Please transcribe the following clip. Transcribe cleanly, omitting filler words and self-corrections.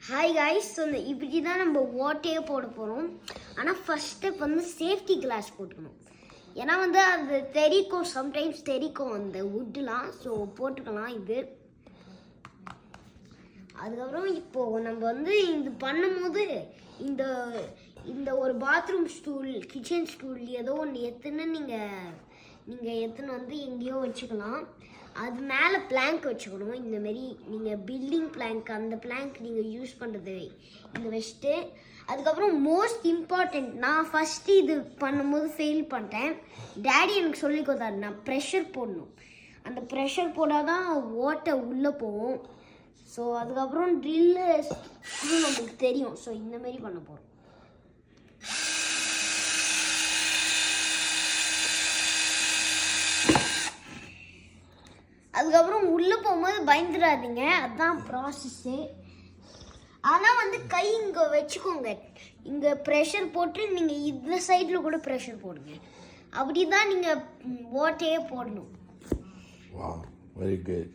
Hi guys, so இப்படி தான் நம்ம ஓட்டையே போட போகிறோம். ஆனால் ஃபஸ்ட் ஸ்டெப் வந்து சேஃப்டி கிளாஸ் போட்டுக்கணும். ஏன்னா வந்து அது தெரிக்கும், சம்டைம்ஸ் தெரிக்கும் அந்த வுட்லாம். ஸோ போட்டுக்கலாம் இது. அதுக்கப்புறம் இப்போது நம்ம வந்து இது பண்ணும்போது இந்த இந்த ஒரு பாத்ரூம் ஸ்டூல், கிச்சன் ஸ்டூல் ஏதோ ஒன்று நீங்கள் எத்தனை வந்து எங்கேயோ வச்சுக்கலாம். அது மேலே பிளாங்க் வச்சுக்கணும். இந்தமாரி நீங்கள் பில்டிங் பிளாங்க், அந்த பிளாங்க் நீங்கள் யூஸ் பண்ணுறது இந்த வச்சுட்டு, அதுக்கப்புறம் மோஸ்ட் இம்பார்ட்டண்ட், நான் ஃபஸ்ட்டு இது பண்ணும்போது ஃபெயில் பண்ணிட்டேன். டேடி எனக்கு சொல்லி கொடுத்தாரு, நான் ப்ரெஷர் போடணும். அந்த ப்ரெஷர் போடால் தான் ஓட்டை உள்ளே போகும். ஸோ அதுக்கப்புறம் ட்ரில்லு நமக்கு தெரியும். ஸோ இந்தமாரி பண்ண போகிறோம். அதுக்கப்புறம் உள்ளே போகும்போது பயந்துடாதீங்க, அதுதான் ப்ராசஸ்ஸு. ஆனால் வந்து கை இங்கே வச்சுக்கோங்க, இங்கே ப்ரெஷர் போட்டு நீங்கள் இந்த சைடில் கூட ப்ரெஷர் போடுங்க. அப்படி தான் நீங்கள் ஓட்டையே போடணும். Wow, very good.